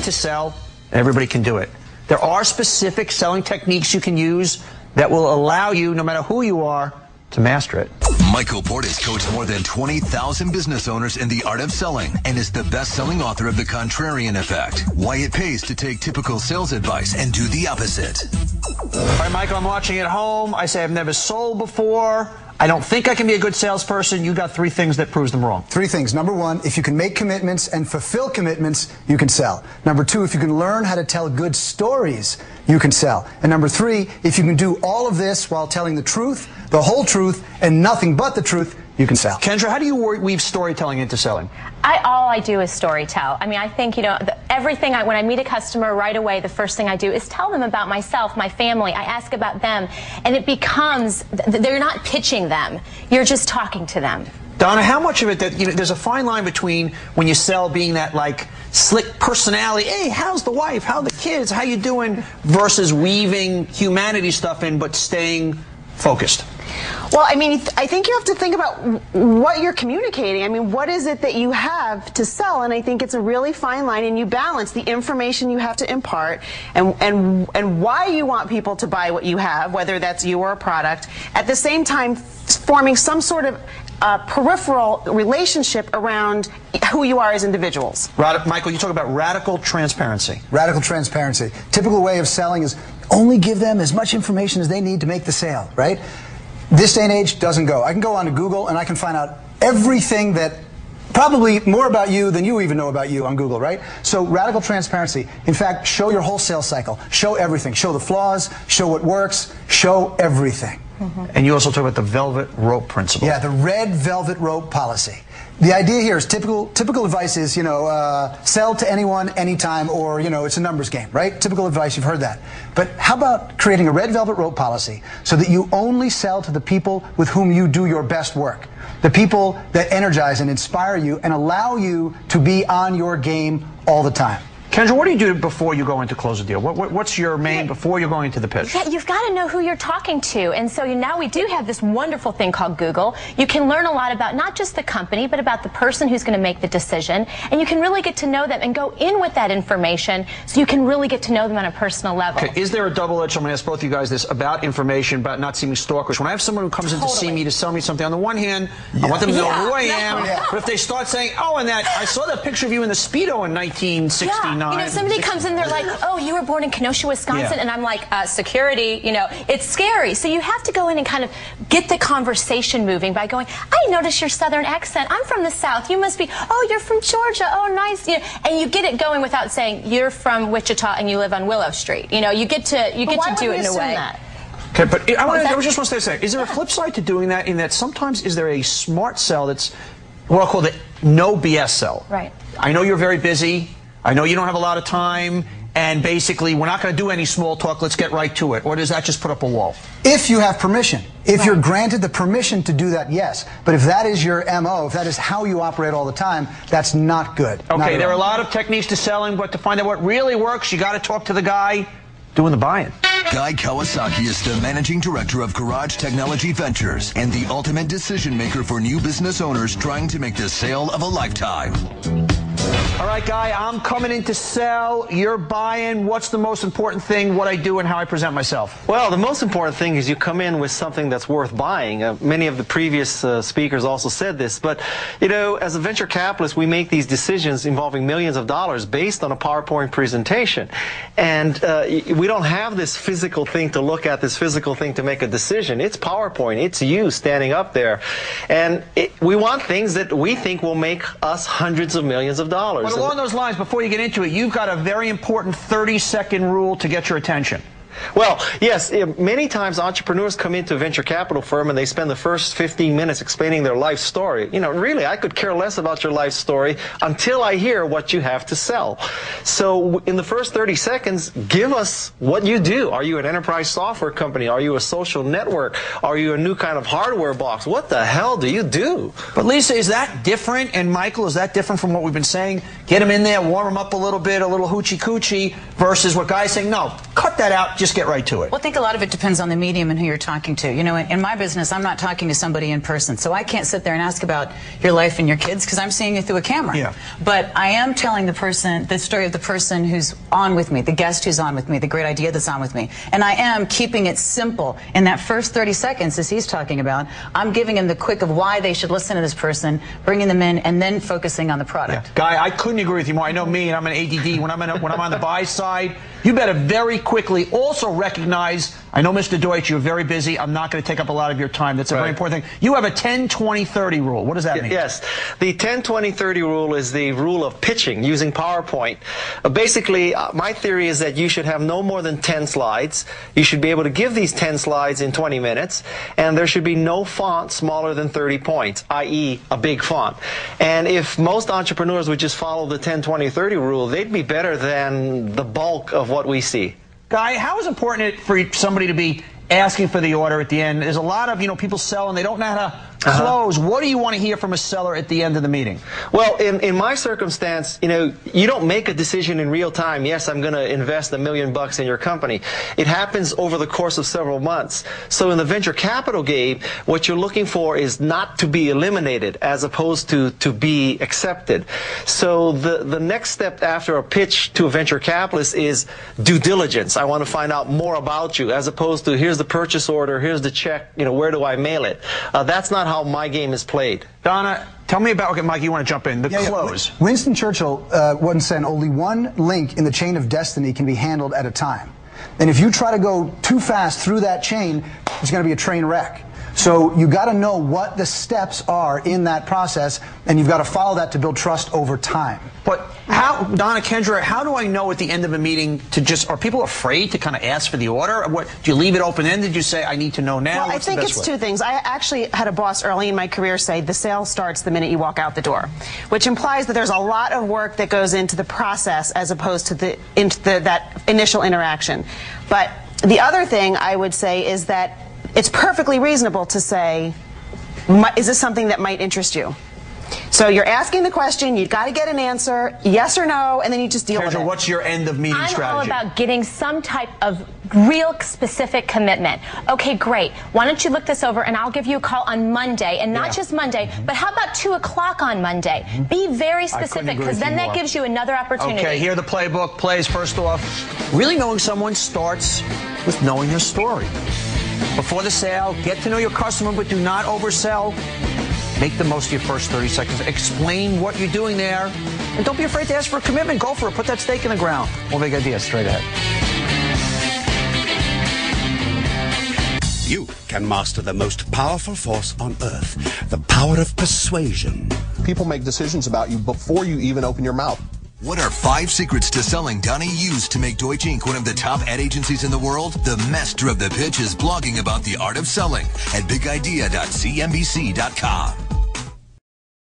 to sell, everybody can do it. There are specific selling techniques you can use that will allow you, no matter who you are, to master it. Michael Portis coached more than 20,000 business owners in the art of selling and is the best-selling author of The Contrarian Effect. Why it pays to take typical sales advice and do the opposite. All right, Michael, I'm watching at home. I say I've never sold before. I don't think I can be a good salesperson. You got 3 things that proves them wrong. 3 things. Number 1, if you can make commitments and fulfill commitments, you can sell. Number 2, if you can learn how to tell good stories, you can sell. And number 3, if you can do all of this while telling the truth, the whole truth, and nothing but the truth, you can sell. Kendra, how do you weave storytelling into selling? All I do is storytell. I mean, I think, everything, when I meet a customer right away, the first thing I do is tell them about myself, my family. I ask about them, and it becomes, they're not pitching them. You're just talking to them. Donna, how much of it there's a fine line between when you sell being that, like, slick personality, hey, how's the wife, how the kids, how you doing, versus weaving humanity stuff in but staying focused? Well, I mean, I think you have to think about what you're communicating. I mean, what is it that you have to sell? And I think it's a really fine line, and you balance the information you have to impart and why you want people to buy what you have, whether that's you or a product, at the same time forming some sort of peripheral relationship around who you are as individuals. Michael, you talk about radical transparency. Radical transparency. Typical way of selling is only give them as much information as they need to make the sale, right? This day and age doesn't go. I can go onto Google and I can find out everything that, probably more about you than you even know about you on Google, right? So radical transparency. In fact, show your whole sales cycle. Show everything. Show the flaws, show what works, show everything. Mm-hmm. And you also talk about the velvet rope principle. Yeah, the red velvet rope policy. The idea here is typical advice is, sell to anyone, anytime, or, it's a numbers game, right? Typical advice, you've heard that. But how about creating a red velvet rope policy so that you only sell to the people with whom you do your best work? The people that energize and inspire you and allow you to be on your game all the time. Kendra, what do you do before you go in to close a deal? What's your main before you're going into the pitch? Yeah, you've got to know who you're talking to. And so now we do have this wonderful thing called Google. You can learn a lot about not just the company, but about the person who's going to make the decision. And you can really get to know them and go in with that information so you can really get to know them on a personal level. Okay, is there a double-edged, I'm going to ask both of you guys this, about information, about not seeming stalkers? When I have someone who comes in to see me to sell me something, on the one hand, I want them to know who I am. But if they start saying, oh, and that, I saw that picture of you in the Speedo in 1969. Somebody comes in, they're like, oh, you were born in Kenosha, Wisconsin, and I'm like, security, it's scary. So you have to go in and kind of get the conversation moving by going, I notice your southern accent. I'm from the South. You must be, oh, you're from Georgia. Oh, nice. And you get it going without saying, you're from Wichita and you live on Willow Street. You get to do it in a way. Okay, but I just want to say, is there a flip side to doing that, in that sometimes is there a smart sell that's what I'll call the no BS sell? Right. I know you're very busy. I know you don't have a lot of time, and basically we're not going to do any small talk, let's get right to it. Or does that just put up a wall? If you have permission. If you're granted the permission to do that, yes. But if that is your MO, if that is how you operate all the time, that's not good. Okay, there are a lot of techniques to selling, but to find out what really works, you got to talk to the guy doing the buying. Guy Kawasaki is the managing director of Garage Technology Ventures and the ultimate decision maker for new business owners trying to make the sale of a lifetime. All right, Guy, I'm coming in to sell. You're buying. What's the most important thing, what I do and how I present myself? Well, the most important thing is you come in with something that's worth buying. Many of the previous speakers also said this, but, as a venture capitalist, we make these decisions involving millions of dollars based on a PowerPoint presentation. And we don't have this physical thing to look at, this physical thing to make a decision. It's PowerPoint. It's you standing up there. And we want things that we think will make us hundreds of millions of dollars. But along those lines, before you get into it, you've got a very important 30-second rule to get your attention. Well, yes, many times entrepreneurs come into a venture capital firm and they spend the first 15 minutes explaining their life story. Really, I could care less about your life story until I hear what you have to sell. So in the first 30 seconds, give us what you do. Are you an enterprise software company? Are you a social network? Are you a new kind of hardware box? What the hell do you do? But Lisa, is that different? And Michael, is that different from what we've been saying? Get them in there, warm them up a little bit, a little hoochie-coochie, versus what guys saying, no, cut that out, just get right to it? Well, I think a lot of it depends on the medium and who you're talking to. You know, in my business, I'm not talking to somebody in person, so I can't sit there and ask about your life and your kids because I'm seeing you through a camera. Yeah. But I am telling the story of the person who's on with me, the guest who's on with me, the great idea that's on with me. And I am keeping it simple. In that first 30 seconds, as he's talking about, I'm giving him the quick of why they should listen to this person, bringing them in, and then focusing on the product. Yeah. Guy, I couldn't agree with you more. I know me, and I'm an ADD. When I'm on the buy side, you better very quickly also recognize, I know, Mr. Deutsch, you're very busy. I'm not going to take up a lot of your time. That's a very important thing. You have a 10-20-30 rule. What does that mean? Yes. The 10-20-30 rule is the rule of pitching using PowerPoint. Basically, my theory is that you should have no more than 10 slides. You should be able to give these 10 slides in 20 minutes, and there should be no font smaller than 30 points, i.e. a big font. And if most entrepreneurs would just follow the 10-20-30 rule, they'd be better than the bulk of what we see. Guy, how is it important for somebody to be asking for the order at the end? There's a lot of, people sell and they don't know how to close. What do you want to hear from a seller at the end of the meeting? Well, in my circumstance, you don't make a decision in real time. Yes, I'm going to invest $1 million in your company. It happens over the course of several months. So in the venture capital game, what you're looking for is not to be eliminated as opposed to be accepted. So the next step after a pitch to a venture capitalist is due diligence. I want to find out more about you as opposed to here's the purchase order, here's the check, where do I mail it? That's not how my game is played. Donna, tell me about, okay, Mike, you want to jump in, the close. Winston Churchill once said only one link in the chain of destiny can be handled at a time. And if you try to go too fast through that chain, it's going to be a train wreck. So you got to know what the steps are in that process, and you've got to follow that to build trust over time. But how, Donna, Kendra, how do I know at the end of a meeting to are people afraid to kind of ask for the order? What, do you leave it open-ended? Do you say, I need to know now? Well, I think it's two things. I actually had a boss early in my career say the sale starts the minute you walk out the door, which implies that there's a lot of work that goes into the process as opposed to that initial interaction. But the other thing I would say is that it's perfectly reasonable to say, is this something that might interest you? So you're asking the question, you've got to get an answer, yes or no, and then you just deal with it. What's your end of meeting strategy? I'm all about getting some type of real specific commitment. Okay, great. Why don't you look this over and I'll give you a call on Monday, and not just Monday, but how about 2 o'clock on Monday? Be very specific, because then that gives you another opportunity. Okay, here the playbook plays. First off, really knowing someone starts with knowing their story. Before the sale, get to know your customer, but do not oversell. Make the most of your first 30 seconds. Explain what you're doing there. And don't be afraid to ask for a commitment. Go for it. Put that stake in the ground. More big ideas straight ahead. You can master the most powerful force on earth, the power of persuasion. People make decisions about you before you even open your mouth. What are 5 secrets to selling Donny used to make Deutsch Inc. one of the top ad agencies in the world? The master of the pitch is blogging about the art of selling at bigidea.cnbc.com.